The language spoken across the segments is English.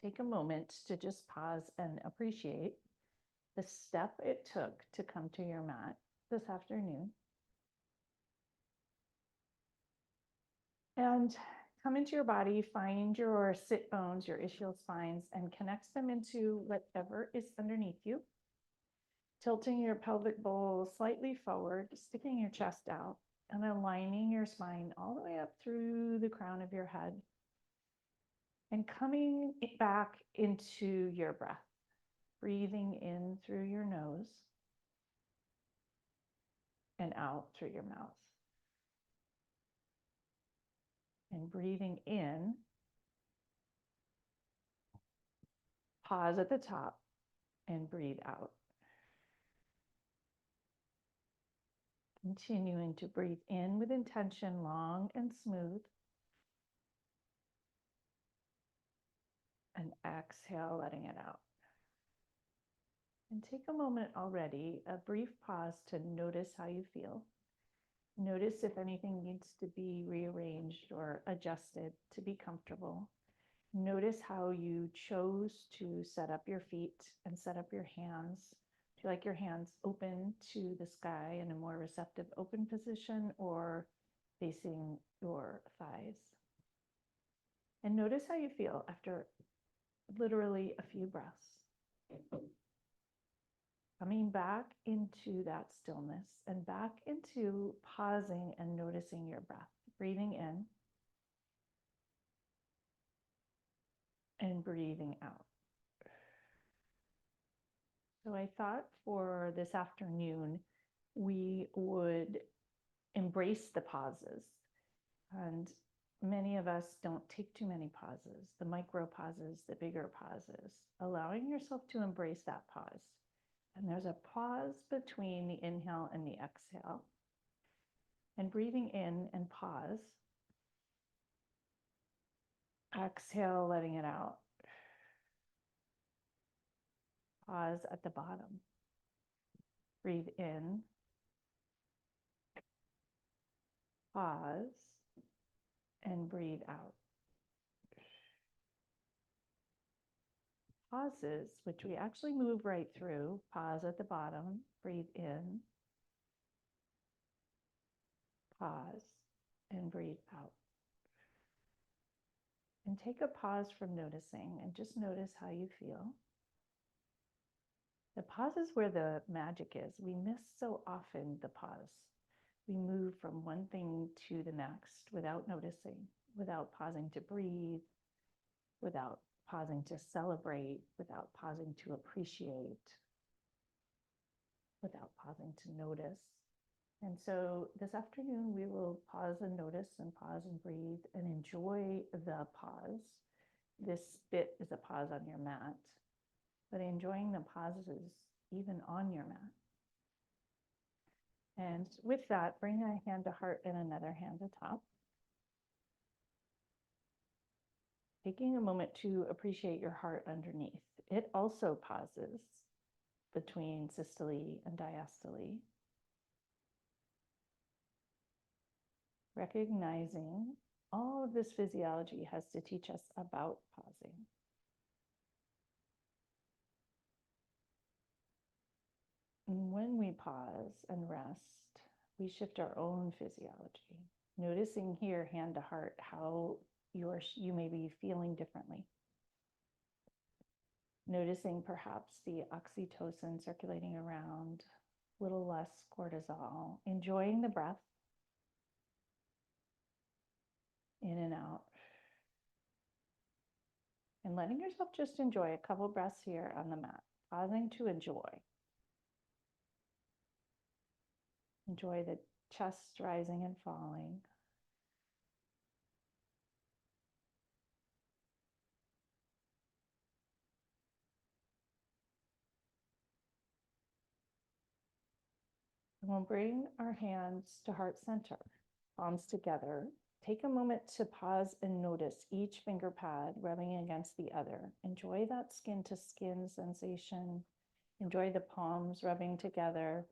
take a moment to just pause and appreciate the step it took to come to your mat this afternoon. And come into your body, find your sit bones, your ischial spines, and connect them into whatever is underneath you. Tilting your pelvic bowl slightly forward, sticking your chest out, and aligning your spine all the way up through the crown of your head. And coming back into your breath, breathing in through your nose and out through your mouth. And breathing in, pause at the top and breathe out. Continuing to breathe in with intention, long and smooth. And exhale, letting it out. And take a moment already, a brief pause to notice how you feel. Notice if anything needs to be rearranged or adjusted to be comfortable. Notice how you chose to set up your feet and set up your hands. Do you like your hands open to the sky in a more receptive open position or facing your thighs? And notice how you feel after literally a few breaths. Coming back into that stillness and back into pausing and noticing your breath. Breathing in and breathing out. So I thought for this afternoon, we would embrace the pauses. And many of us don't take too many pauses, the micro pauses, the bigger pauses, allowing yourself to embrace that pause. And there's a pause between the inhale and the exhale. And breathing in and pause. Exhale, letting it out. Pause at the bottom. Breathe in. Pause. And breathe out. Pauses, which we actually move right through. Pause at the bottom. Breathe in. Pause. And breathe out. And take a pause from noticing and just notice how you feel. The pause is where the magic is. We miss so often the pause. We move from one thing to the next without noticing, without pausing to breathe, without pausing to celebrate, without pausing to appreciate, without pausing to notice. And so this afternoon, we will pause and notice and pause and breathe and enjoy the pause. This bit is a pause on your mat, but enjoying the pauses even on your mat. And with that, bring a hand to heart and another hand to top. Taking a moment to appreciate your heart underneath. It also pauses between systole and diastole. Recognizing all of this physiology has to teach us about pausing. And when we pause and rest, we shift our own physiology. Noticing here, hand to heart, how you may be feeling differently. Noticing perhaps the oxytocin circulating around, a little less cortisol. Enjoying the breath. In and out. And letting yourself just enjoy a couple breaths here on the mat. Pausing to enjoy. Enjoy the chest rising and falling. And we'll bring our hands to heart center, palms together. Take a moment to pause and notice each finger pad rubbing against the other. Enjoy that skin to skin sensation. Enjoy the palms rubbing together.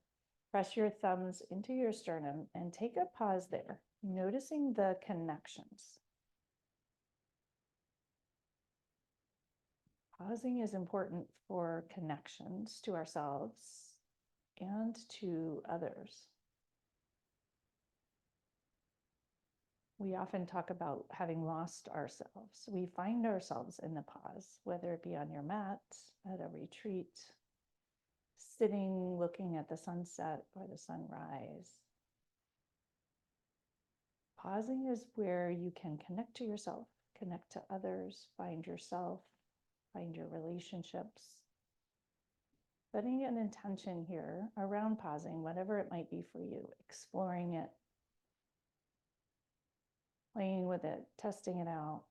Press your thumbs into your sternum and take a pause there, noticing the connections. Pausing is important for connections to ourselves and to others. We often talk about having lost ourselves. We find ourselves in the pause, whether it be on your mat, at a retreat, sitting looking at the sunset or the sunrise. Pausing is where you can connect to yourself, connect to others, find yourself, find your relationships. Setting an intention here around pausing, whatever it might be for you, exploring it, playing with it, testing it out,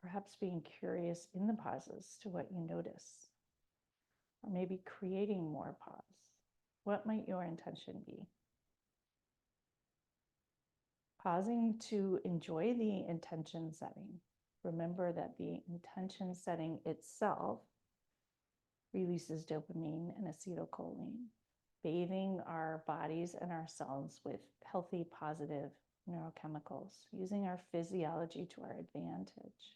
perhaps being curious in the pauses to what you notice, or maybe creating more pause. What might your intention be? Pausing to enjoy the intention setting. Remember that the intention setting itself releases dopamine and acetylcholine, bathing our bodies and ourselves with healthy, positive neurochemicals, using our physiology to our advantage.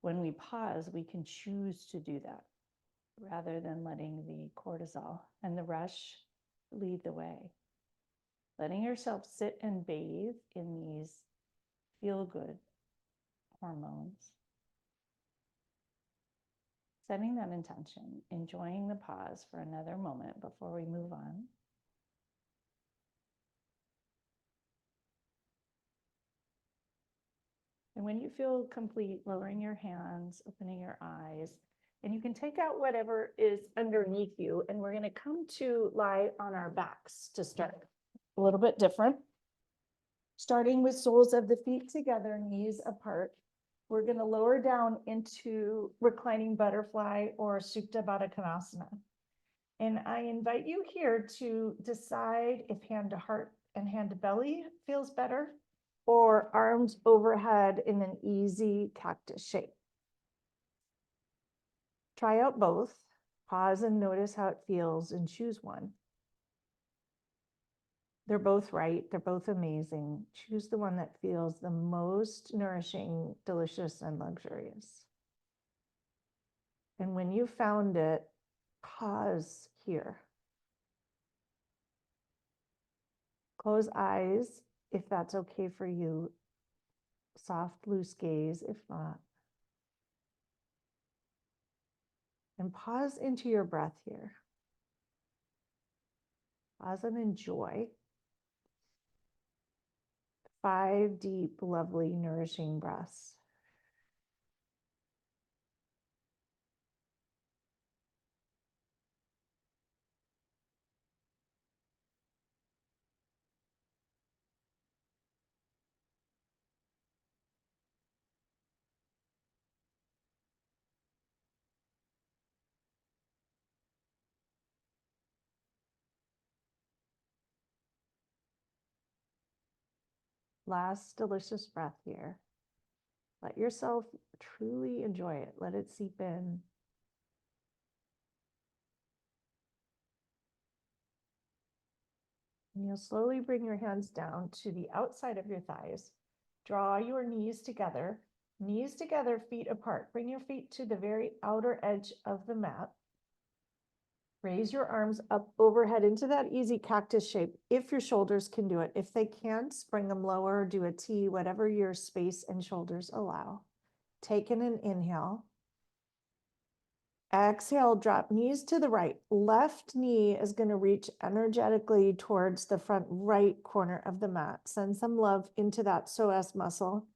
When we pause, we can choose to do that rather than letting the cortisol and the rush lead the way. Letting yourself sit and bathe in these feel-good hormones. Setting that intention, enjoying the pause for another moment before we move on. And when you feel complete, lowering your hands, opening your eyes, and you can take out whatever is underneath you. And we're going to come to lie on our backs to start. A little bit different. Starting with soles of the feet together, knees apart. We're going to lower down into reclining butterfly or Supta Baddha Konasana. And I invite you here to decide if hand to heart and hand to belly feels better, or arms overhead in an easy cactus shape. Try out both. Pause and notice how it feels and choose one. They're both right. They're both amazing. Choose the one that feels the most nourishing, delicious, and luxurious. And when you found it, pause here. Close eyes if that's okay for you. Soft, loose gaze if not. And pause into your breath here. Pause and enjoy 5 deep, lovely, nourishing breaths. Last delicious breath here. Let yourself truly enjoy it. Let it seep in. And you'll slowly bring your hands down to the outside of your thighs. Draw your knees together, feet apart. Bring your feet to the very outer edge of the mat. Raise your arms up overhead into that easy cactus shape if your shoulders can do it. If they can't, bring them lower, do a T, whatever your space and shoulders allow. Take in an inhale. Exhale, drop knees to the right. Left knee is going to reach energetically towards the front right corner of the mat. Send some love into that psoas muscle.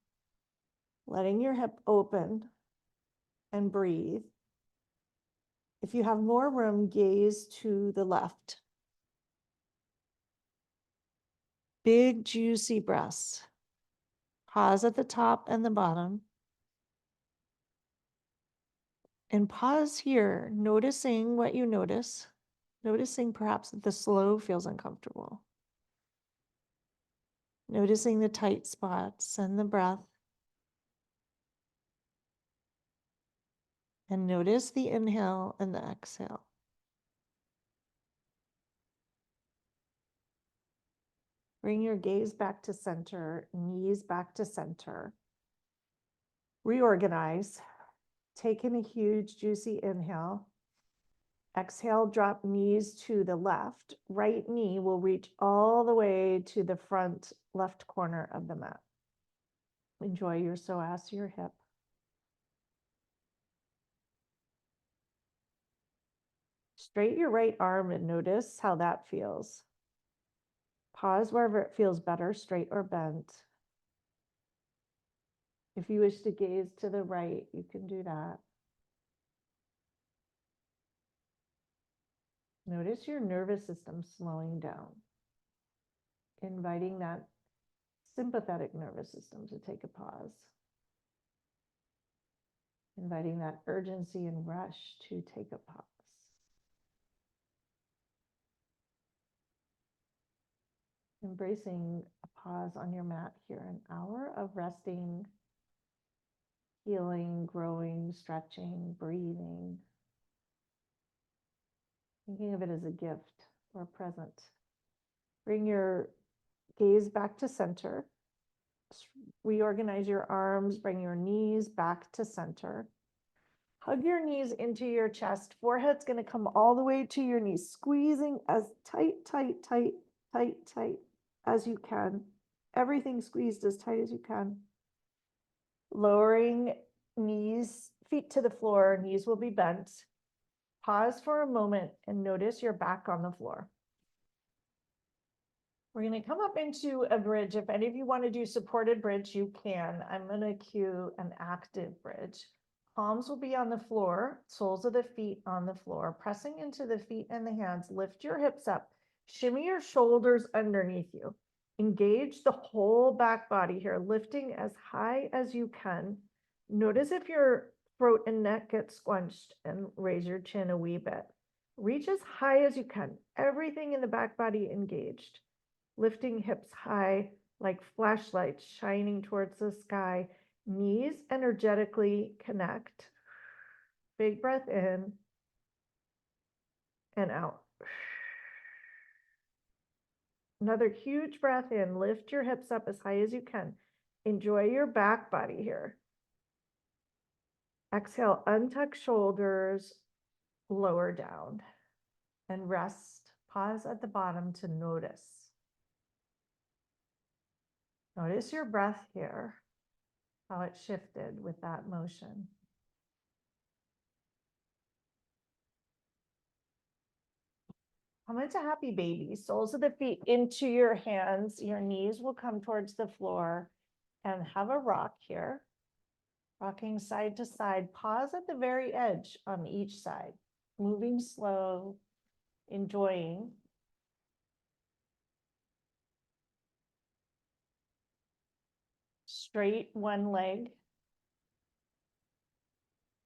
Letting your hip open and breathe. If you have more room, gaze to the left. Big, juicy breaths. Pause at the top and the bottom. And pause here, noticing what you notice. Noticing perhaps that the slow feels uncomfortable. Noticing the tight spots and the breath. And notice the inhale and the exhale. Bring your gaze back to center, knees back to center. Reorganize. Take in a huge, juicy inhale. Exhale, drop knees to the left. Right knee will reach all the way to the front left corner of the mat. Enjoy your psoas, your hip. Straighten your right arm and notice how that feels. Pause wherever it feels better, straight or bent. If you wish to gaze to the right, you can do that. Notice your nervous system slowing down, inviting that sympathetic nervous system to take a pause, inviting that urgency and rush to take a pause. Embracing a pause on your mat here, an hour of resting, healing, growing, stretching, breathing. Thinking of it as a gift or a present. Bring your gaze back to center. Reorganize your arms, bring your knees back to center. Hug your knees into your chest. Forehead's going to come all the way to your knees, squeezing as tight as you can. Everything squeezed as tight as you can. Lowering knees, feet to the floor, knees will be bent. Pause for a moment and notice your back on the floor. We're going to come up into a bridge. If any of you want to do supported bridge, you can. I'm going to cue an active bridge. Palms will be on the floor, soles of the feet on the floor, pressing into the feet and the hands. Lift your hips up. Shimmy your shoulders underneath you. Engage the whole back body here, lifting as high as you can. Notice if your throat and neck get squunched, and raise your chin a wee bit. Reach as high as you can. Everything in the back body engaged. Lifting hips high like flashlights shining towards the sky. Knees energetically connect. Big breath in and out. Another huge breath in. Lift your hips up as high as you can. Enjoy your back body here. Exhale, untuck shoulders, lower down, and rest. Pause at the bottom to notice. Notice your breath here, how it shifted with that motion. Come into happy baby, soles of the feet into your hands. Your knees will come towards the floor and have a rock here. Rocking side to side. Pause at the very edge on each side. Moving slow, enjoying. Straight one leg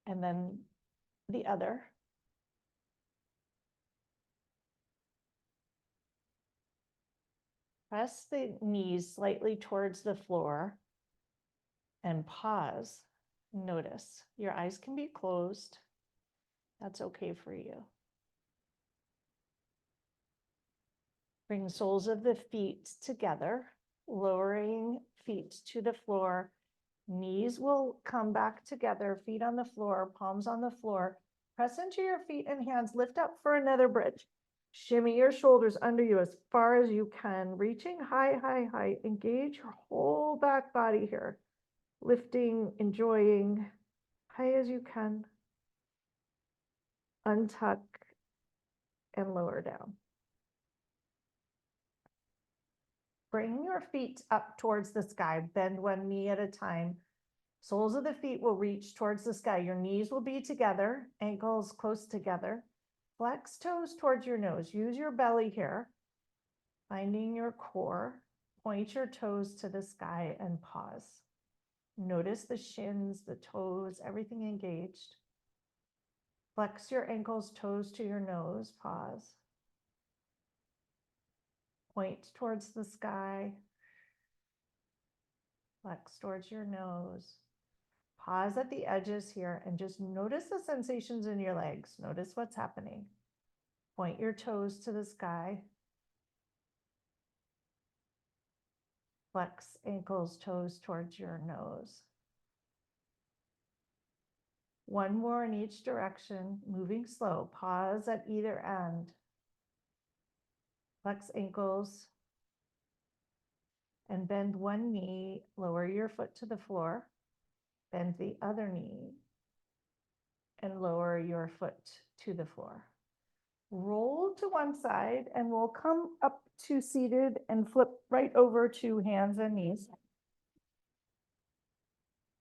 and then the other. Press the knees slightly towards the floor and pause. Notice your eyes can be closed. That's okay for you. Bring soles of the feet together, lowering feet to the floor. Knees will come back together, feet on the floor, palms on the floor. Press into your feet and hands, lift up for another bridge. Shimmy your shoulders under you as far as you can, reaching high, high, high. Engage your whole back body here. Lifting, enjoying, high as you can. Untuck and lower down. Bring your feet up towards the sky. Bend one knee at a time. Soles of the feet will reach towards the sky. Your knees will be together, ankles close together. Flex toes towards your nose. Use your belly here. Finding your core. Point your toes to the sky and pause. Notice the shins, the toes, everything engaged. Flex your ankles, toes to your nose. Pause. Point towards the sky. Flex towards your nose. Pause at the edges here and just notice the sensations in your legs. Notice what's happening. Point your toes to the sky. Flex ankles, toes towards your nose. One more in each direction, moving slow. Pause at either end. Flex ankles and bend one knee. Lower your foot to the floor. Bend the other knee and lower your foot to the floor. Roll to one side and we'll come up to seated and flip right over to hands and knees.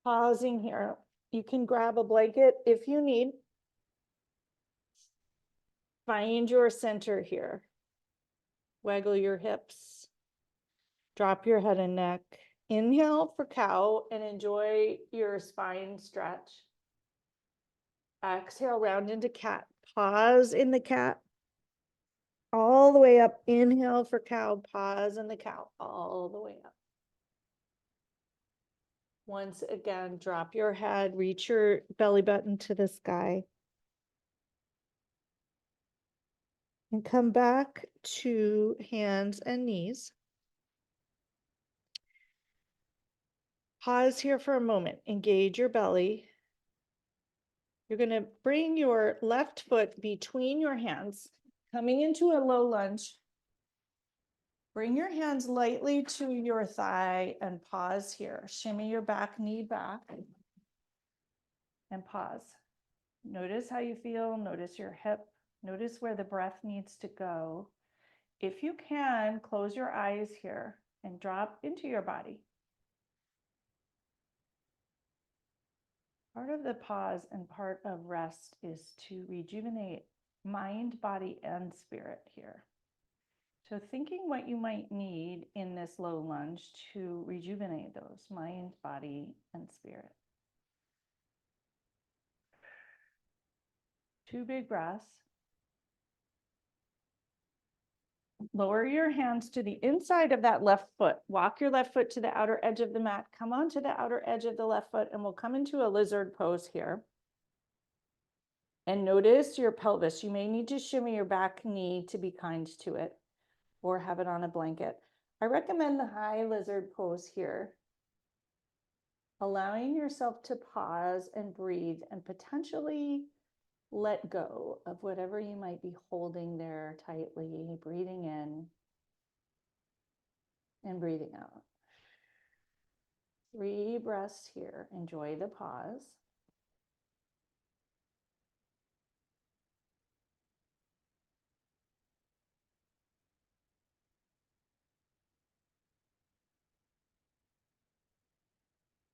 Pausing here. You can grab a blanket if you need. Find your center here. Waggle your hips. Drop your head and neck. Inhale for cow and enjoy your spine stretch. Exhale, round into cat. Pause in the cat. All the way up. Inhale for cow. Pause in the cow. All the way up. Once again, drop your head. Reach your belly button to the sky. And come back to hands and knees. Pause here for a moment. Engage your belly. You're going to bring your left foot between your hands, coming into a low lunge. Bring your hands lightly to your thigh and pause here. Shimmy your back knee back and pause. Notice how you feel. Notice your hip. Notice where the breath needs to go. If you can, close your eyes here and drop into your body. Part of the pause and part of rest is to rejuvenate mind, body, and spirit here. So thinking what you might need in this low lunge to rejuvenate those mind, body, and spirit. 2 big breaths. Lower your hands to the inside of that left foot. Walk your left foot to the outer edge of the mat. Come onto the outer edge of the left foot and we'll come into a lizard pose here. And notice your pelvis. You may need to shimmy your back knee to be kind to it or have it on a blanket. I recommend the high lizard pose here. Allowing yourself to pause and breathe and potentially let go of whatever you might be holding there tightly, breathing in and breathing out. 3 breaths here. Enjoy the pause.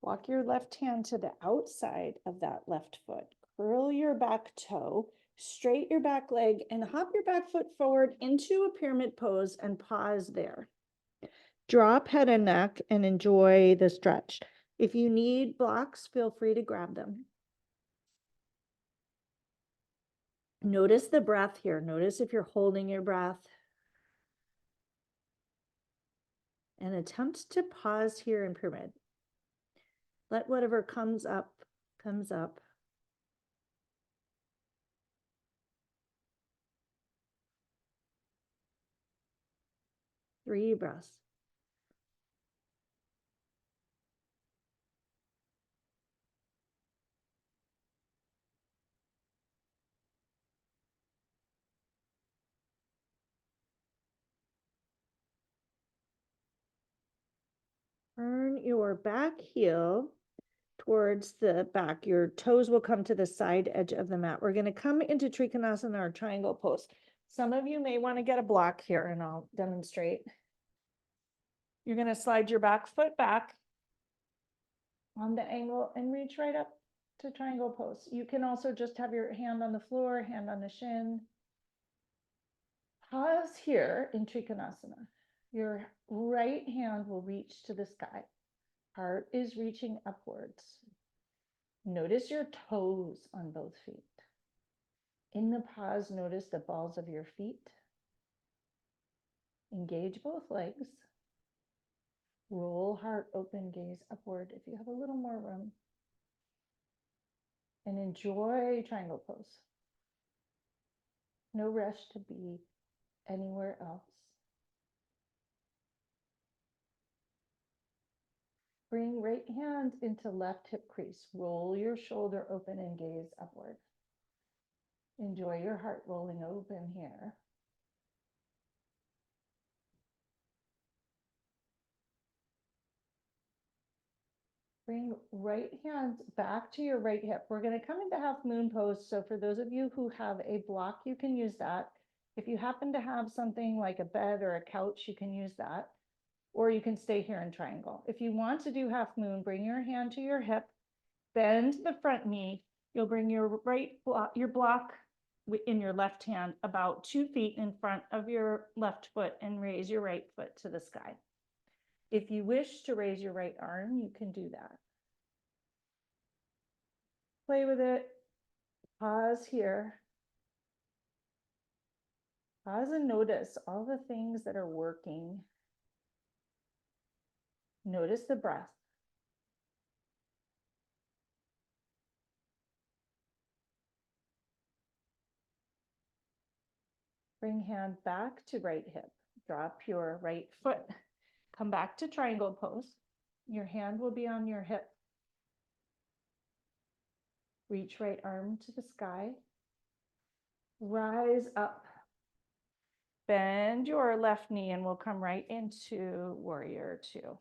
Walk your left hand to the outside of that left foot. Curl your back toe, straight your back leg, and hop your back foot forward into a pyramid pose and pause there. Drop head and neck and enjoy the stretch. If you need blocks, feel free to grab them. Notice the breath here. Notice if you're holding your breath. And attempt to pause here in pyramid. Let whatever comes up, comes up. Three breaths. Turn your back heel towards the back. Your toes will come to the side edge of the mat. We're going to come into Trikonasana or triangle pose. Some of you may want to get a block here and I'll demonstrate. You're going to slide your back foot back on the angle and reach right up to triangle pose. You can also just have your hand on the floor, hand on the shin. Pause here in Trikonasana. Your right hand will reach to the sky. Heart is reaching upwards. Notice your toes on both feet. In the pause, notice the balls of your feet. Engage both legs. Roll heart open, gaze upward if you have a little more room. And enjoy triangle pose. No rush to be anywhere else. Bring right hand into left hip crease. Roll your shoulder open and gaze upward. Enjoy your heart rolling open here. Bring right hand back to your right hip. We're going to come into half moon pose. So for those of you who have a block, you can use that. If you happen to have something like a bed or a couch, you can use that. Or you can stay here in triangle. If you want to do half moon, bring your hand to your hip, bend the front knee. You'll bring your block in your left hand about 2 feet in front of your left foot and raise your right foot to the sky. If you wish to raise your right arm, you can do that. Play with it. Pause here. Pause and notice all the things that are working. Notice the breath. Bring hand back to right hip. Drop your right foot. Come back to triangle pose. Your hand will be on your hip. Reach right arm to the sky. Rise up. Bend your left knee and we'll come right into warrior two.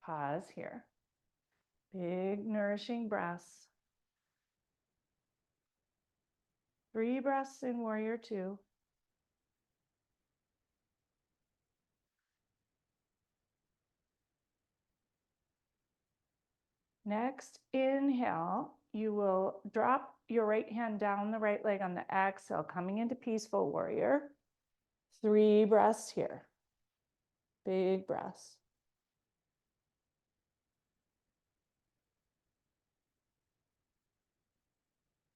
Pause here. Big nourishing breaths. 3 breaths in warrior two. Next, inhale, you will drop your right hand down the right leg on the exhale, coming into peaceful warrior. 3 breaths here. Big breaths.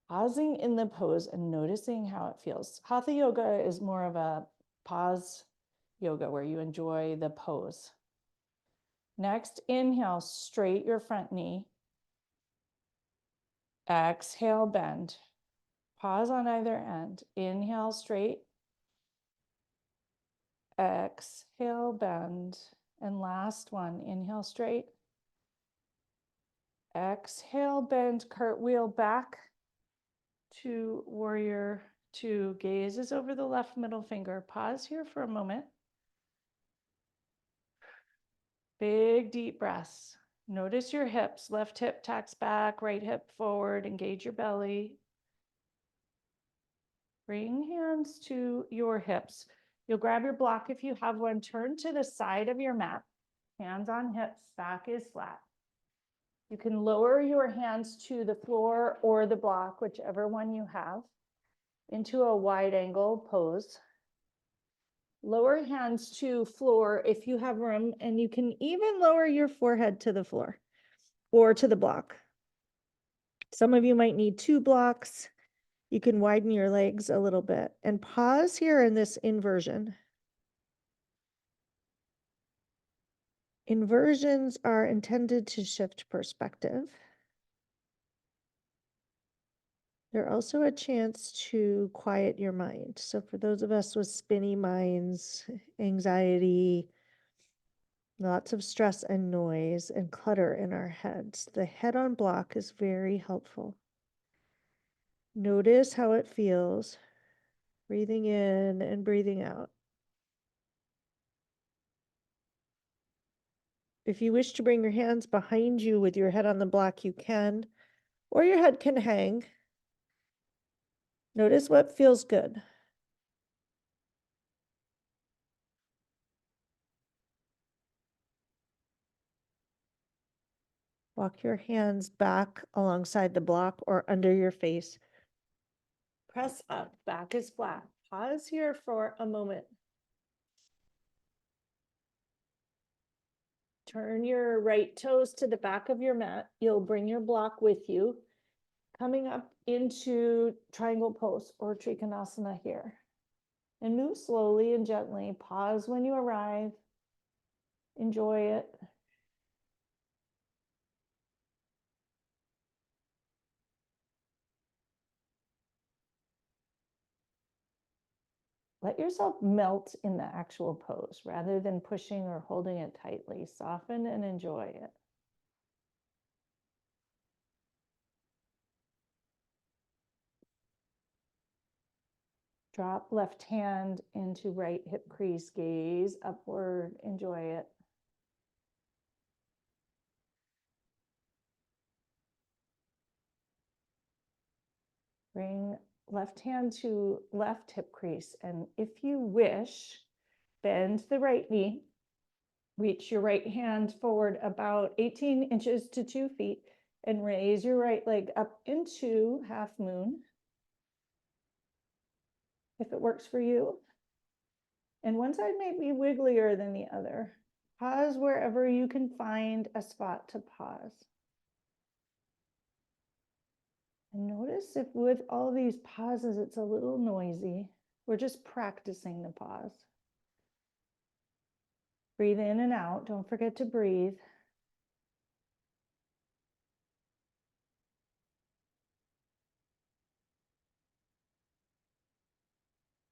Pausing in the pose and noticing how it feels. Hatha yoga is more of a pause yoga where you enjoy the pose. Next, inhale, straight your front knee. Exhale, bend. Pause on either end. Inhale, straight. Exhale, bend. And last one, inhale, straight. Exhale, bend, cartwheel back to warrior two. Gazes over the left middle finger. Pause here for a moment. Big deep breaths. Notice your hips. Left hip tacks back, right hip forward. Engage your belly. Bring hands to your hips. You'll grab your block if you have one. Turn to the side of your mat. Hands on hips, back is flat. You can lower your hands to the floor or the block, whichever one you have, into a wide angle pose. Lower hands to floor if you have room, and you can even lower your forehead to the floor or to the block. Some of you might need 2 blocks. You can widen your legs a little bit and pause here in this inversion. Inversions are intended to shift perspective. They're also a chance to quiet your mind. So for those of us with spinny minds, anxiety, lots of stress and noise and clutter in our heads, the head on block is very helpful. Notice how it feels, breathing in and breathing out. If you wish to bring your hands behind you with your head on the block, you can, or your head can hang. Notice what feels good. Walk your hands back alongside the block or under your face. Press up, back is flat. Pause here for a moment. Turn your right toes to the back of your mat. You'll bring your block with you, coming up into triangle pose or trikonasana here. And move slowly and gently. Pause when you arrive. Enjoy it. Let yourself melt in the actual pose rather than pushing or holding it tightly. Soften and enjoy it. Drop left hand into right hip crease, gaze upward, enjoy it. Bring left hand to left hip crease, and if you wish, bend the right knee. Reach your right hand forward about 18 inches to 2 feet and raise your right leg up into half moon, if it works for you. And one side may be wigglier than the other. Pause wherever you can find a spot to pause. And notice if with all these pauses, it's a little noisy. We're just practicing the pause. Breathe in and out. Don't forget to breathe.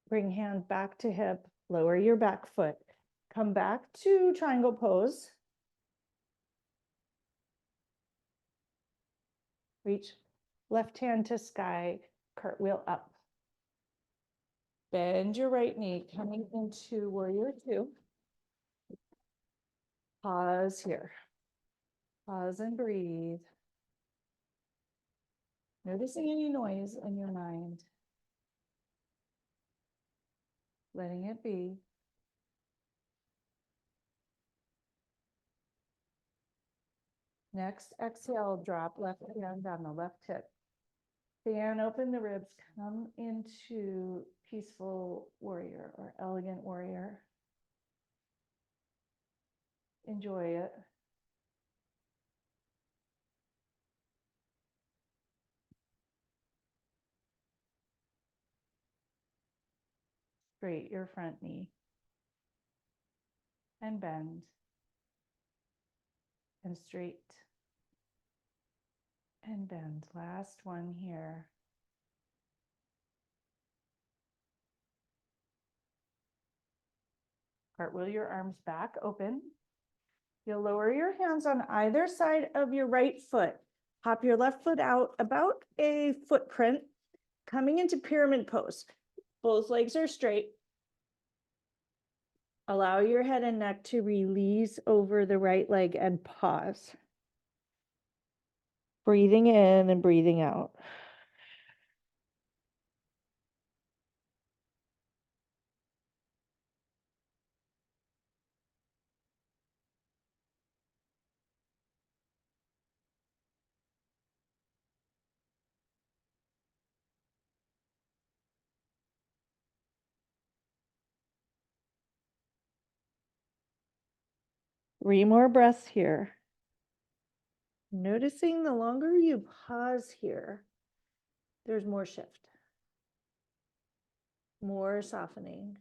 Bring hand back to hip. Lower your back foot. Come back to triangle pose. Reach left hand to sky, cartwheel up. Bend your right knee, coming into warrior two. Pause here. Pause and breathe. Noticing any noise in your mind. Letting it be. Next, exhale, drop left hand on the left hip. Fan open the ribs, come into peaceful warrior or elegant warrior. Enjoy it. Straight your front knee. And bend. And straight. And bend. Last one here. Cartwheel your arms back open. You'll lower your hands on either side of your right foot. Hop your left foot out about a footprint, coming into pyramid pose. Both legs are straight. Allow your head and neck to release over the right leg and pause. Breathing in and breathing out. Three more breaths here. Noticing the longer you pause here, there's more shift, more softening.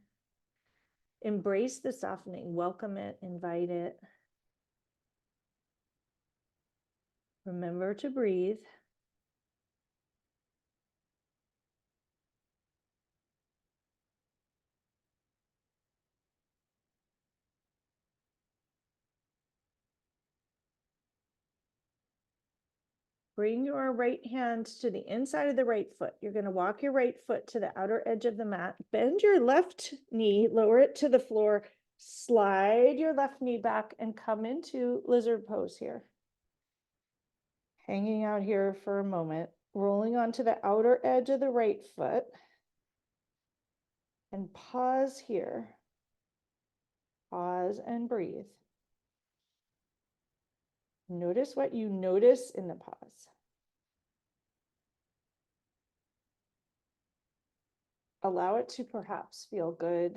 Embrace the softening, welcome it, invite it. Remember to breathe. Bring your right hand to the inside of the right foot. You're going to walk your right foot to the outer edge of the mat. Bend your left knee, lower it to the floor. Slide your left knee back and come into lizard pose here. Hanging out here for a moment, rolling onto the outer edge of the right foot. And pause here. Pause and breathe. Notice what you notice in the pause. Allow it to perhaps feel good.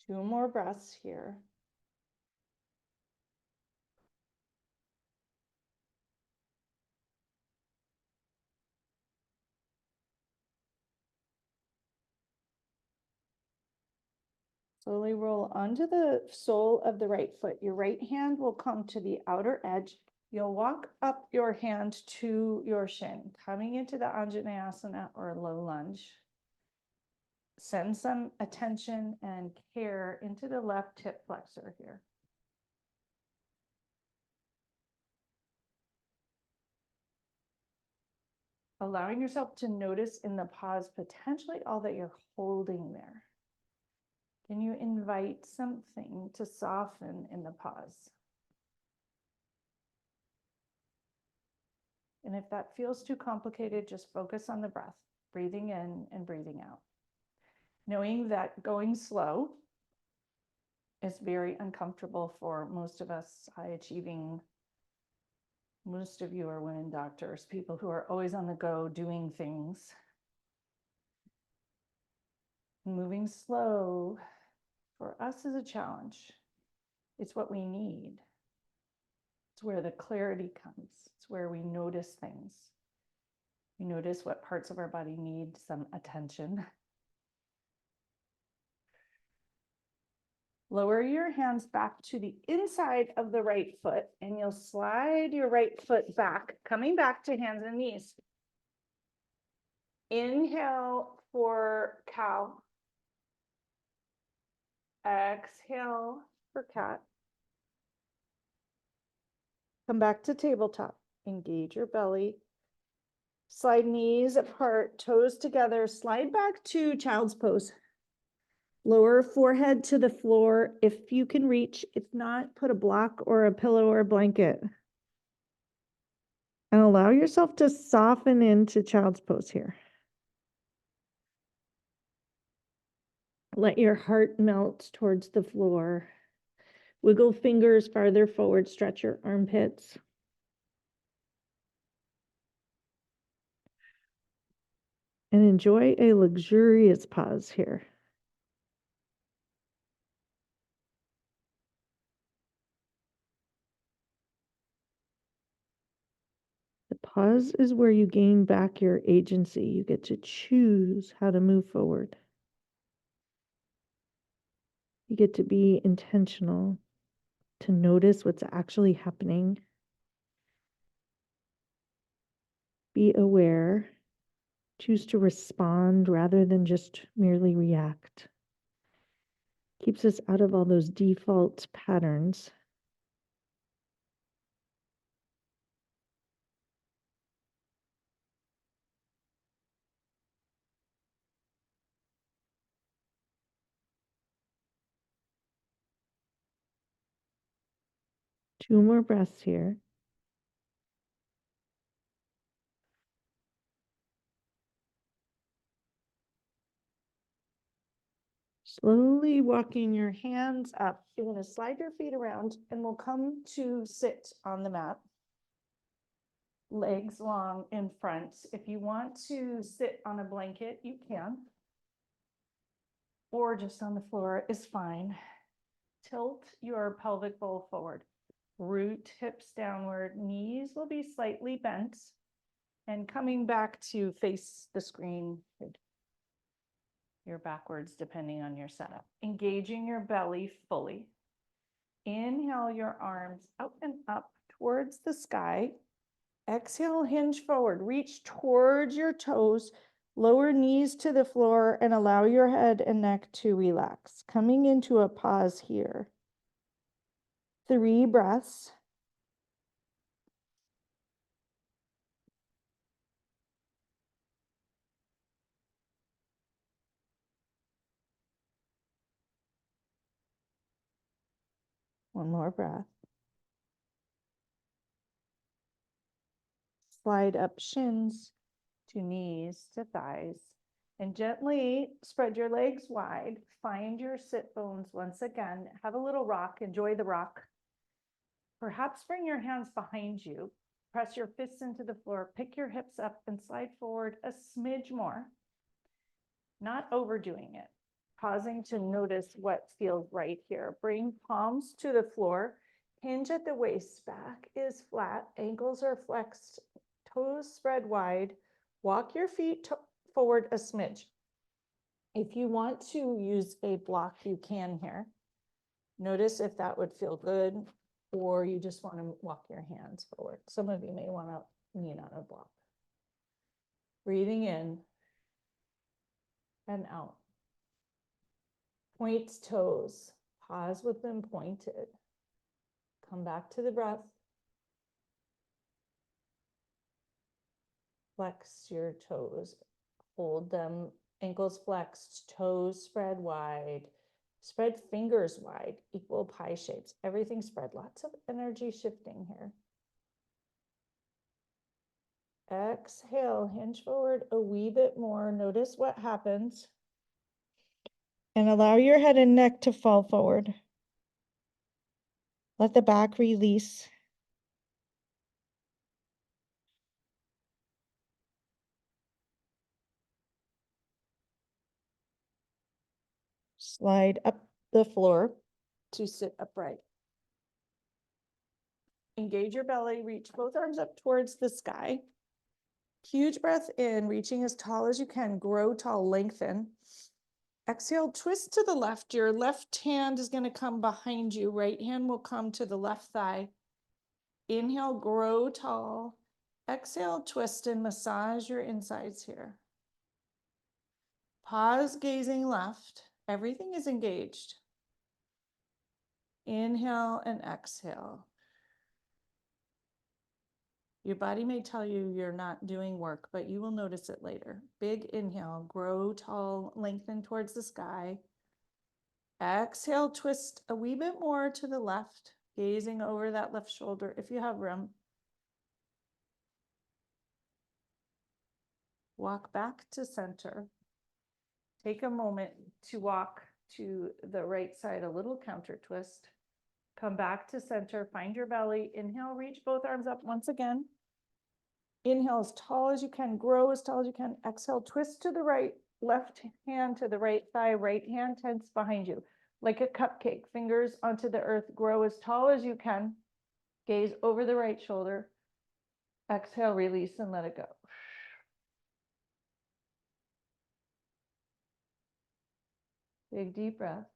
Two more breaths here. Slowly roll onto the sole of the right foot. Your right hand will come to the outer edge. You'll walk up your hand to your shin, coming into the Anjaneyasana or low lunge. Send some attention and care into the left hip flexor here. Allowing yourself to notice in the pause potentially all that you're holding there. Can you invite something to soften in the pause? And if that feels too complicated, just focus on the breath, breathing in and breathing out. Knowing that going slow is very uncomfortable for most of us, high achieving. Most of you are women doctors, people who are always on the go doing things. Moving slow for us is a challenge. It's what we need. It's where the clarity comes. It's where we notice things. We notice what parts of our body need some attention. Lower your hands back to the inside of the right foot, and you'll slide your right foot back, coming back to hands and knees. Inhale for cow. Exhale for cat. Come back to tabletop. Engage your belly. Slide knees apart, toes together. Slide back to child's pose. Lower forehead to the floor if you can reach. If not, put a block or a pillow or a blanket. And allow yourself to soften into child's pose here. Let your heart melt towards the floor. Wiggle fingers farther forward, stretch your armpits. And enjoy a luxurious pause here. The pause is where you gain back your agency. You get to choose how to move forward. You get to be intentional, to notice what's actually happening. Be aware. Choose to respond rather than just merely react. Keeps us out of all those default patterns. Two more breaths here. Slowly walking your hands up. You're going to slide your feet around and we'll come to sit on the mat. Legs long in front. If you want to sit on a blanket, you can. Or just on the floor is fine. Tilt your pelvic bowl forward. Root hips downward. Knees will be slightly bent. And coming back to face the screen. You're backwards depending on your setup. Engaging your belly fully. Inhale your arms out and up towards the sky. Exhale, hinge forward. Reach towards your toes. Lower knees to the floor and allow your head and neck to relax. Coming into a pause here. 3 breaths. One more breath. Slide up shins to knees to thighs and gently spread your legs wide. Find your sit bones once again. Have a little rock. Enjoy the rock. Perhaps bring your hands behind you. Press your fists into the floor. Pick your hips up and slide forward a smidge more. Not overdoing it. Pausing to notice what feels right here. Bring palms to the floor. Hinge at the waist. Back is flat. Ankles are flexed. Toes spread wide. Walk your feet forward a smidge. If you want to use a block, you can here. Notice if that would feel good, or you just want to walk your hands forward. Some of you may want to lean on a block. Breathing in and out. Point toes. Pause with them pointed. Come back to the breath. Flex your toes. Hold them, ankles flexed, toes spread wide. Spread fingers wide, equal pie shapes. Everything spread. Lots of energy shifting here. Exhale, hinge forward a wee bit more. Notice what happens. And allow your head and neck to fall forward. Let the back release. Slide up the floor to sit upright. Engage your belly, reach both arms up towards the sky. Huge breath in, reaching as tall as you can, grow tall, lengthen. Exhale, twist to the left. Your left hand is going to come behind you. Right hand will come to the left thigh. Inhale, grow tall. Exhale, twist and massage your insides here. Pause, gazing left. Everything is engaged. Inhale and exhale. Your body may tell you you're not doing work, but you will notice it later. Big inhale, grow tall, lengthen towards the sky. Exhale, twist a wee bit more to the left, gazing over that left shoulder if you have room. Walk back to center. Take a moment to walk to the right side, a little counter twist. Come back to center, find your belly. Inhale, reach both arms up once again. Inhale as tall as you can, grow as tall as you can. Exhale, twist to the right, left hand to the right thigh, right hand tense behind you. Like a cupcake, fingers onto the earth, grow as tall as you can. Gaze over the right shoulder. Exhale, release and let it go. Big deep breath.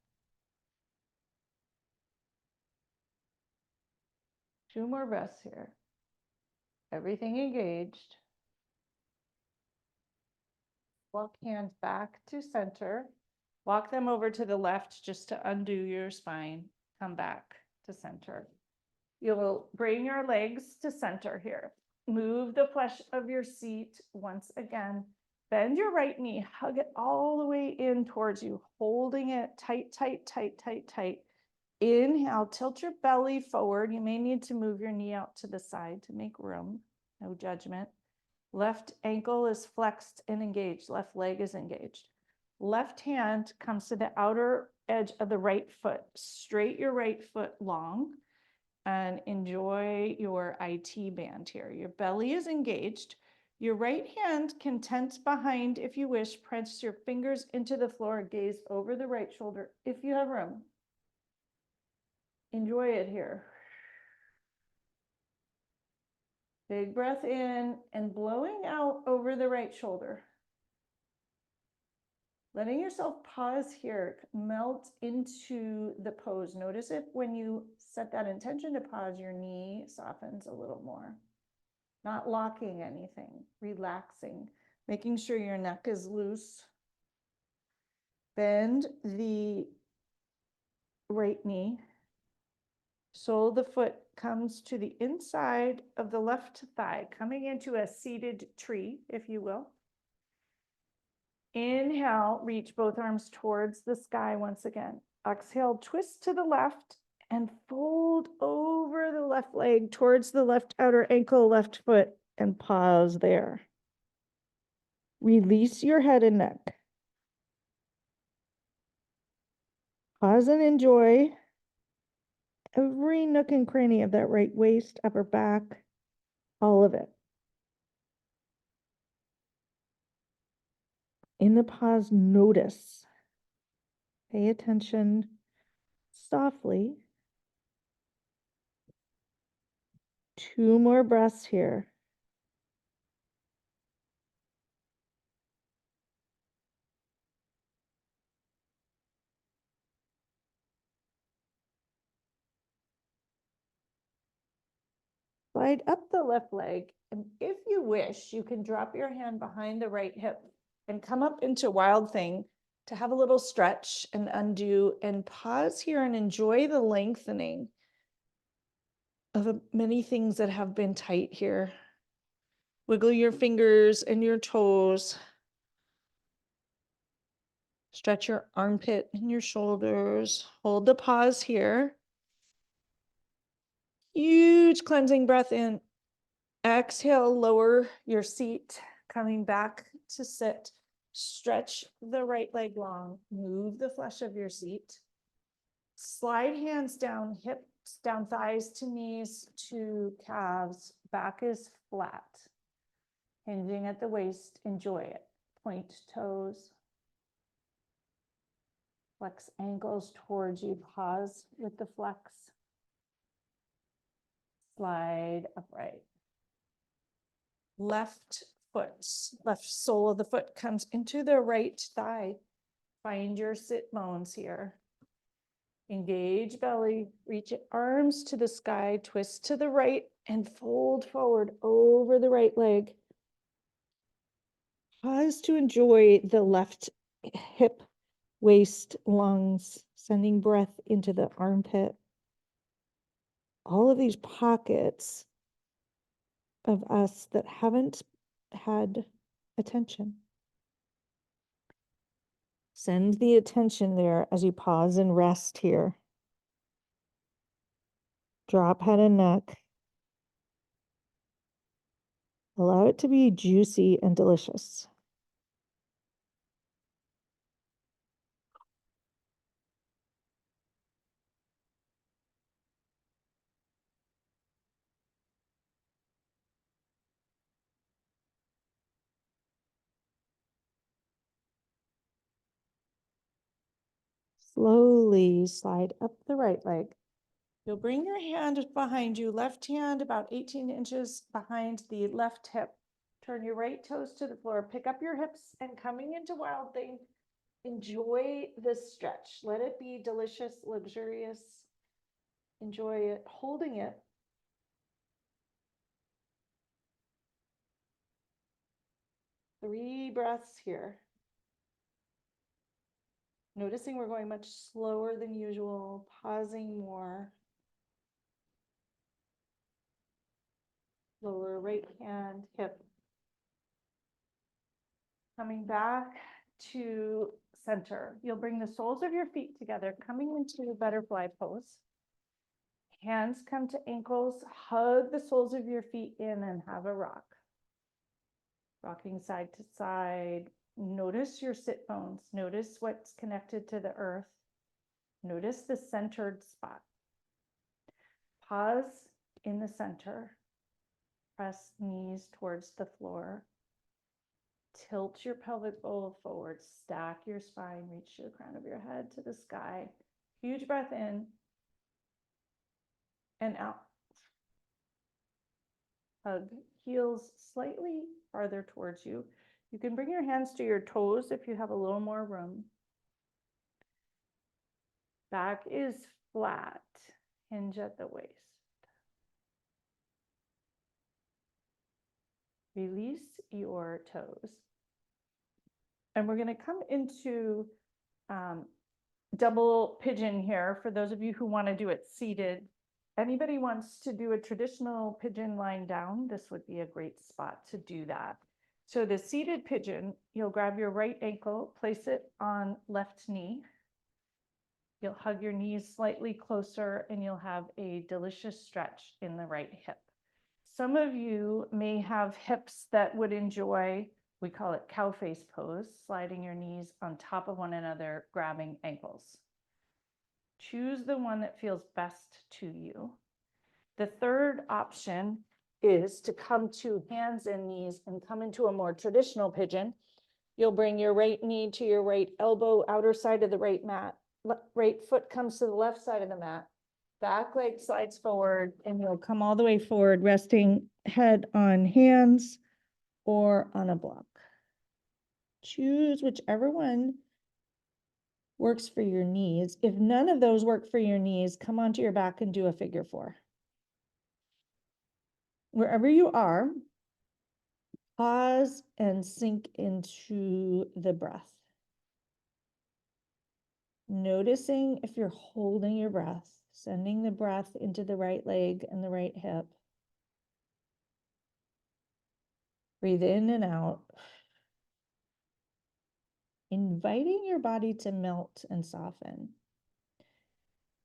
2 more breaths here. Everything engaged. Walk hands back to center. Walk them over to the left just to undo your spine. Come back to center. You'll bring your legs to center here. Move the flesh of your seat once again. Bend your right knee, hug it all the way in towards you, holding it tight, tight, tight, tight, tight. Inhale, tilt your belly forward. You may need to move your knee out to the side to make room. No judgment. Left ankle is flexed and engaged. Left leg is engaged. Left hand comes to the outer edge of the right foot. Straight your right foot long and enjoy your IT band here. Your belly is engaged. Your right hand can tense behind if you wish. Press your fingers into the floor. Gaze over the right shoulder if you have room. Enjoy it here. Big breath in and blowing out over the right shoulder. Letting yourself pause here, melt into the pose. Notice if when you set that intention to pause, your knee softens a little more. Not locking anything, relaxing, making sure your neck is loose. Bend the right knee. Sole of the foot comes to the inside of the left thigh, coming into a seated tree, if you will. Inhale, reach both arms towards the sky once again. Exhale, twist to the left and fold over the left leg towards the left outer ankle, left foot, and pause there. Release your head and neck. Pause and enjoy every nook and cranny of that right waist, upper back, all of it. In the pause, notice. Pay attention softly. 2 more breaths here. Slide up the left leg. And if you wish, you can drop your hand behind the right hip and come up into wild thing to have a little stretch and undo, and pause here and enjoy the lengthening of many things that have been tight here. Wiggle your fingers and your toes. Stretch your armpit and your shoulders. Hold the pause here. Huge cleansing breath in. Exhale, lower your seat, coming back to sit. Stretch the right leg long. Move the flesh of your seat. Slide hands down, hips down, thighs to knees to calves. Back is flat. Hinging at the waist. Enjoy it. Point toes. Flex ankles towards you. Pause with the flex. Slide upright. Left foot, left sole of the foot comes into the right thigh. Find your sit bones here. Engage belly, reach arms to the sky, twist to the right and fold forward over the right leg. Pause to enjoy the left hip, waist, lungs, sending breath into the armpit. All of these pockets of us that haven't had attention. Send the attention there as you pause and rest here. Drop head and neck. Allow it to be juicy and delicious. Slowly slide up the right leg. You'll bring your hand behind you, left hand about 18 inches behind the left hip. Turn your right toes to the floor, pick up your hips, and coming into wild thing, enjoy this stretch. Let it be delicious, luxurious. Enjoy it, holding it. Three breaths here. Noticing we're going much slower than usual, pausing more. Lower right hand, hip. Coming back to center. You'll bring the soles of your feet together, coming into the butterfly pose. Hands come to ankles, hug the soles of your feet in and have a rock. Rocking side to side. Notice your sit bones. Notice what's connected to the earth. Notice the centered spot. Pause in the center. Press knees towards the floor. Tilt your pelvic bowl forward. Stack your spine. Reach the crown of your head to the sky. Huge breath in and out. Hug heels slightly farther towards you. You can bring your hands to your toes if you have a little more room. Back is flat. Hinge at the waist. Release your toes. And we're going to come into double pigeon here for those of you who want to do it seated. Anybody wants to do a traditional pigeon lying down, this would be a great spot to do that. So the seated pigeon, you'll grab your right ankle, place it on left knee. You'll hug your knees slightly closer and you'll have a delicious stretch in the right hip. Some of you may have hips that would enjoy, we call it cow face pose, sliding your knees on top of one another, grabbing ankles. Choose the one that feels best to you. The third option is to come to hands and knees and come into a more traditional pigeon. You'll bring your right knee to your right elbow, outer side of the right mat. Right foot comes to the left side of the mat. Back leg slides forward and you'll come all the way forward, resting head on hands or on a block. Choose whichever one works for your knees. If none of those work for your knees, come onto your back and do a figure four. Wherever you are, pause and sink into the breath. Noticing if you're holding your breath, sending the breath into the right leg and the right hip. Breathe in and out. Inviting your body to melt and soften.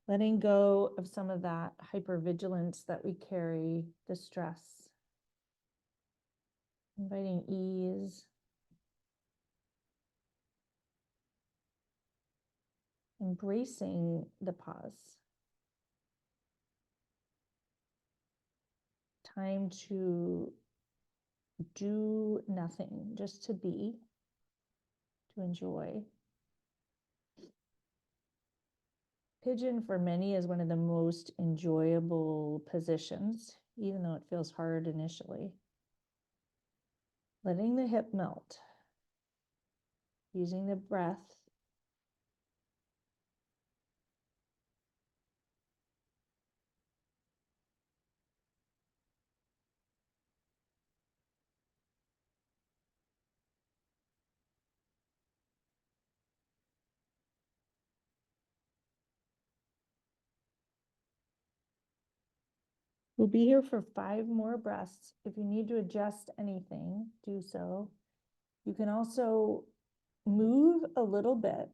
Letting go of some of that hypervigilance that we carry, the stress. Inviting ease. Embracing the pause. Time to do nothing, just to be, to enjoy. Pigeon for many is one of the most enjoyable positions, even though it feels hard initially. Letting the hip melt. Using the breath. We'll be here for 5 more breaths. If you need to adjust anything, do so. You can also move a little bit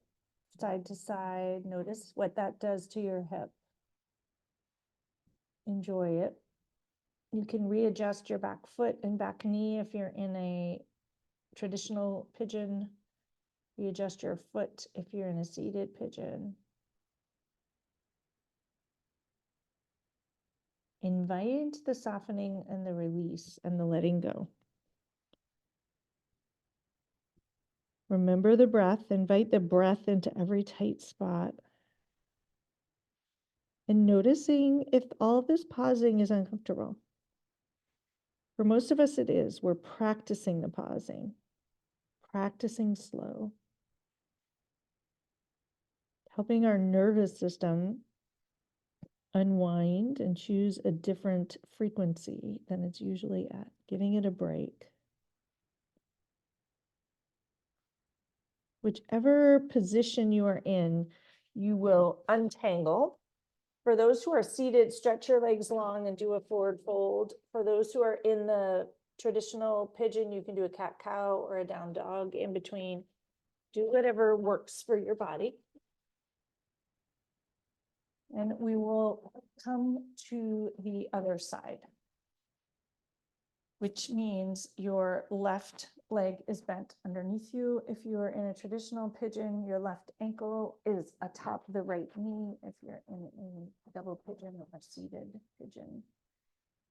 side to side. Notice what that does to your hip. Enjoy it. You can readjust your back foot and back knee if you're in a traditional pigeon. Readjust your foot if you're in a seated pigeon. Invite the softening and the release and the letting go. Remember the breath. Invite the breath into every tight spot. And noticing if all of this pausing is uncomfortable. For most of us, it is. We're practicing the pausing, practicing slow, helping our nervous system unwind and choose a different frequency than it's usually at, giving it a break. Whichever position you are in, you will untangle. For those who are seated, stretch your legs long and do a forward fold. For those who are in the traditional pigeon, you can do a cat-cow or a down dog in between. Do whatever works for your body. And we will come to the other side, which means your left leg is bent underneath you. If you are in a traditional pigeon, your left ankle is atop the right knee. If you're in a double pigeon or seated pigeon.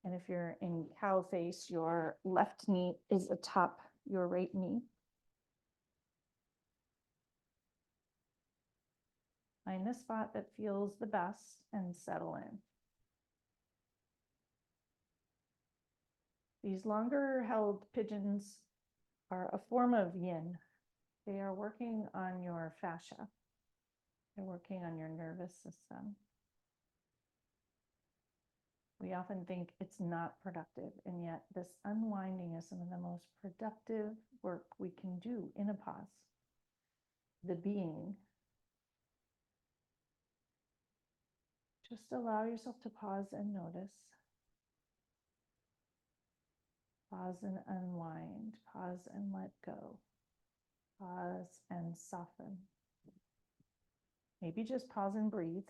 And if you're in cow face, your left knee is atop your right knee. Find the spot that feels the best and settle in. These longer held pigeons are a form of yin. They are working on your fascia. They're working on your nervous system. We often think it's not productive, and yet this unwinding is some of the most productive work we can do in a pause. The being. Just allow yourself to pause and notice. Pause and unwind. Pause and let go. Pause and soften. Maybe just pause and breathe.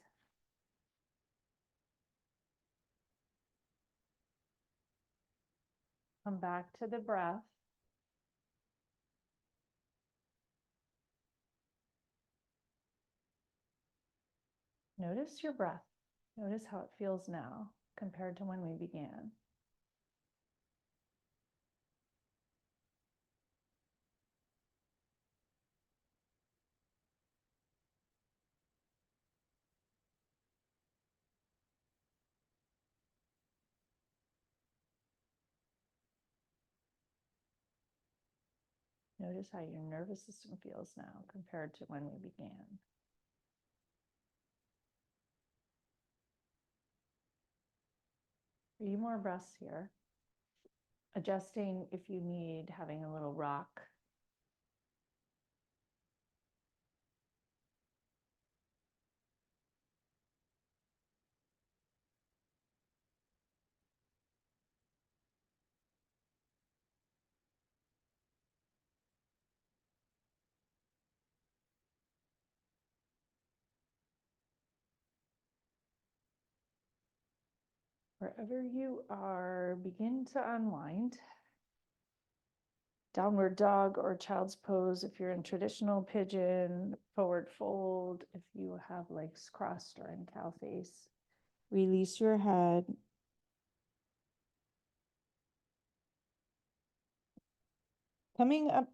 Come back to the breath. Notice your breath. Notice how it feels now compared to when we began. Notice how your nervous system feels now compared to when we began. Three more breaths here. adjusting if you need, having a little rock. Wherever you are, begin to unwind. Downward dog or child's pose if you're in traditional pigeon, forward fold if you have legs crossed or in cow face. Release your head. Coming up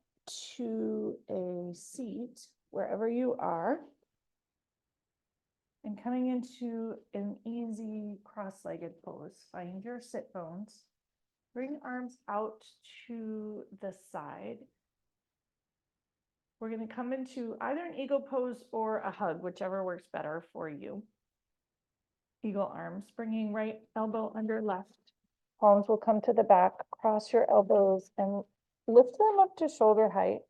to a seat wherever you are, and coming into an easy cross-legged pose. Find your sit bones. Bring arms out to the side. We're going to come into either an eagle pose or a hug, whichever works better for you. Eagle arms, bringing right elbow under left. Palms will come to the back. Cross your elbows and lift them up to shoulder height.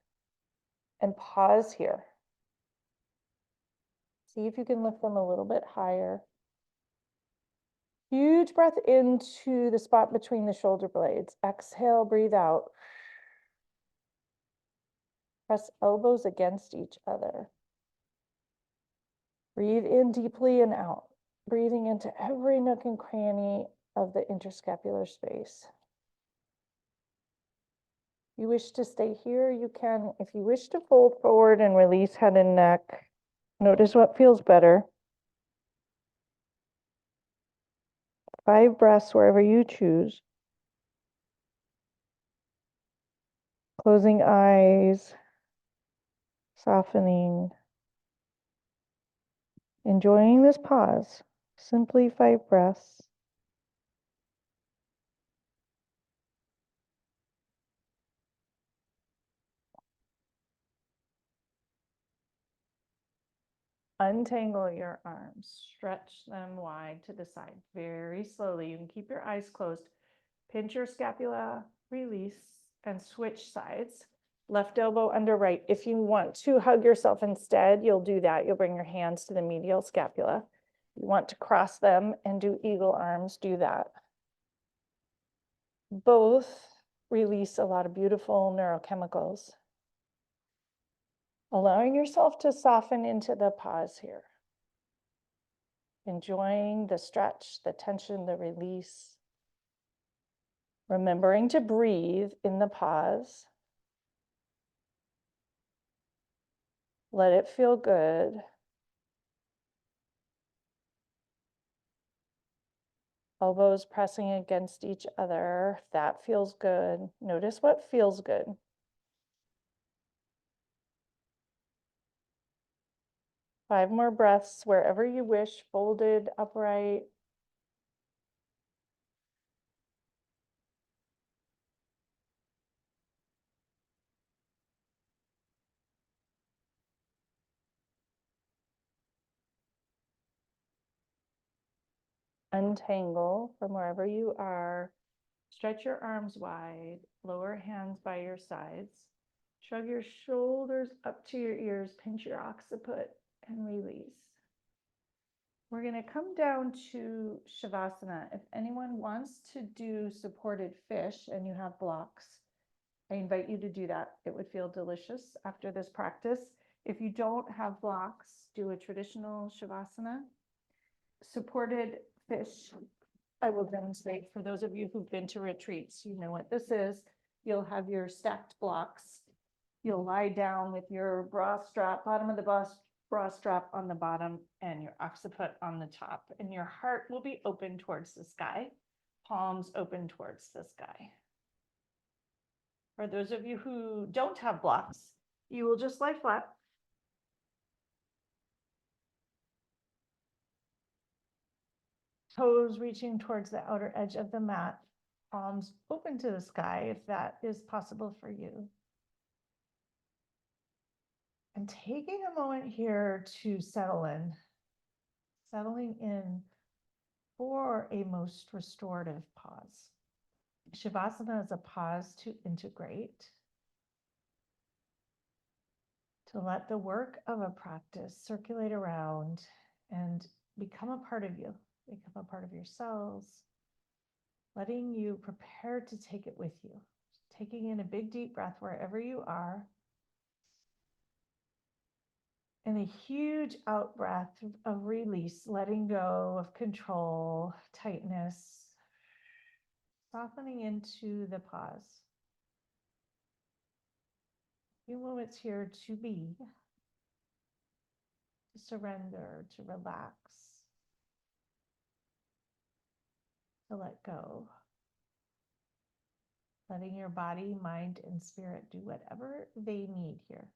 And pause here. See if you can lift them a little bit higher. Huge breath into the spot between the shoulder blades. Exhale, breathe out. Press elbows against each other. Breathe in deeply and out. Breathing into every nook and cranny of the interscapular space. If you wish to stay here, you can. If you wish to fold forward and release head and neck, notice what feels better. 5 breaths wherever you choose. Closing eyes, softening, enjoying this pause. Simply 5 breaths. Untangle your arms, stretch them wide to the side very slowly. You can keep your eyes closed. Pinch your scapula, release, and switch sides. Left elbow under right. If you want to hug yourself instead, you'll do that. You'll bring your hands to the medial scapula. You want to cross them and do eagle arms, do that. Both release a lot of beautiful neurochemicals. Allowing yourself to soften into the pause here. Enjoying the stretch, the tension, the release. Remembering to breathe in the pause. Let it feel good. Elbows pressing against each other. That feels good. Notice what feels good. Five more breaths wherever you wish, folded, upright. Untangle from wherever you are. Stretch your arms wide, lower hands by your sides. Shrug your shoulders up to your ears, pinch your occiput, and release. We're going to come down to Shavasana. If anyone wants to do supported fish and you have blocks, I invite you to do that. It would feel delicious after this practice. If you don't have blocks, do a traditional Shavasana. Supported fish, I will demonstrate. For those of you who've been to retreats, you know what this is. You'll have your stacked blocks. You'll lie down with your bra strap, bottom of the bra strap on the bottom and your occiput on the top. And your heart will be open towards the sky, palms open towards the sky. For those of you who don't have blocks, you will just lie flat. Toes reaching towards the outer edge of the mat, palms open to the sky if that is possible for you. And taking a moment here to settling in for a most restorative pause. Shavasana is a pause to integrate, to let the work of a practice circulate around and become a part of you, become a part of your cells, letting you prepare to take it with you. Taking in a big deep breath wherever you are, and a huge out breath of release, letting go of control, tightness, softening into the pause. A few moments here to be, to surrender, to relax, to let go. Letting your body, mind, and spirit do whatever they need here.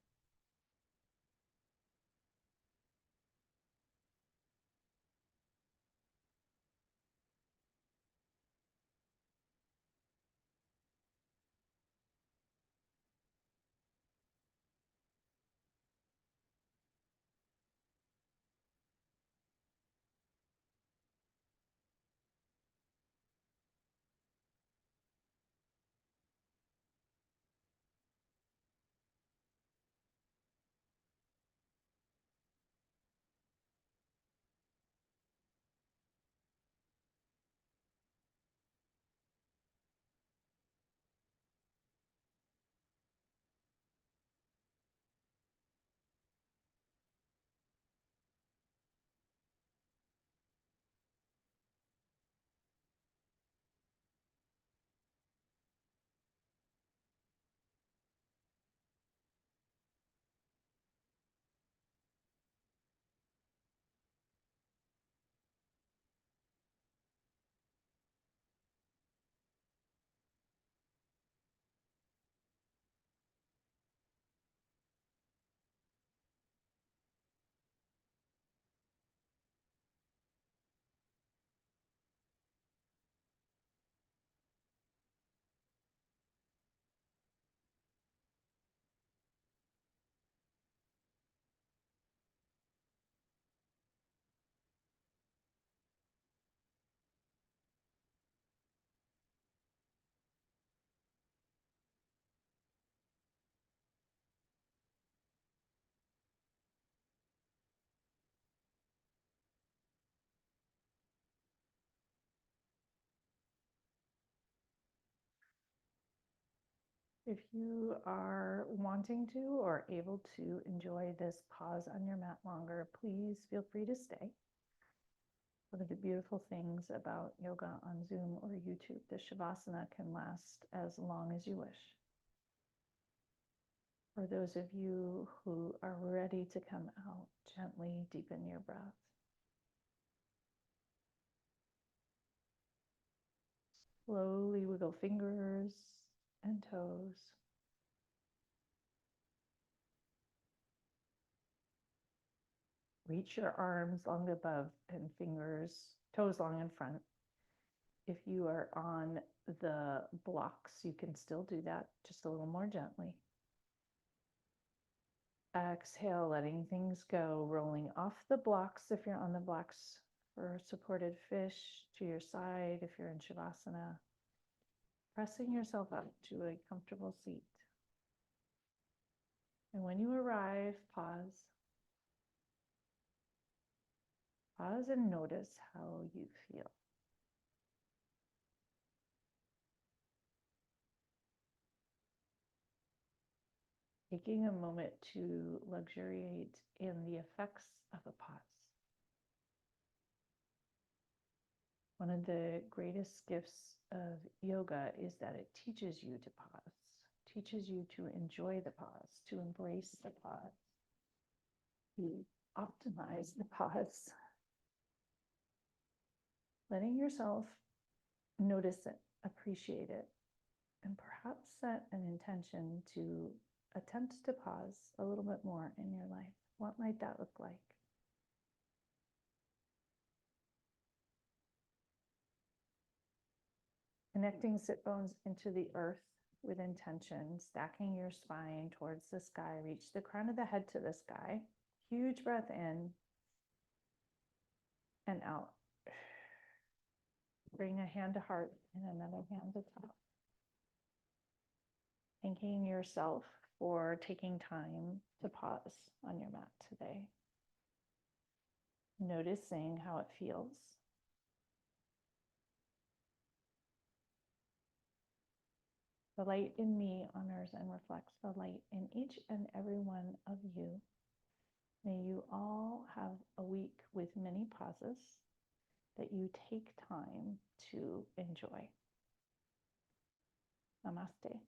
If you are wanting to or able to enjoy this pause on your mat longer, please feel free to stay. One of the beautiful things about yoga on Zoom or YouTube, the Shavasana can last as long as you wish. For those of you who are ready to come out, gently deepen your breath. Slowly wiggle fingers and toes. Reach your arms long above and toes long in front. If you are on the blocks, you can still do that, just a little more gently. Exhale, letting things go, rolling off the blocks if you're on the blocks, or supported fish to your side if you're in Shavasana. Pressing yourself up to a comfortable seat. And when you arrive, pause. Pause and notice how you feel. Taking a moment to luxuriate in the effects of a pause. One of the greatest gifts of yoga is that it teaches you to pause, teaches you to enjoy the pause, to embrace the pause, to optimize the pause. Letting yourself notice it, appreciate it, and perhaps set an intention to attempt to pause a little bit more in your life. What might that look like? Connecting sit bones into the earth with intention, stacking your spine towards the sky. Reach the crown of the head to the sky. Huge breath in and out. Bring a hand to heart and another hand to top. Thanking yourself for taking time to pause on your mat today. Noticing how it feels. The light in me honors and reflects the light in each and every one of you. May you all have a week with many pauses that you take time to enjoy. Namaste.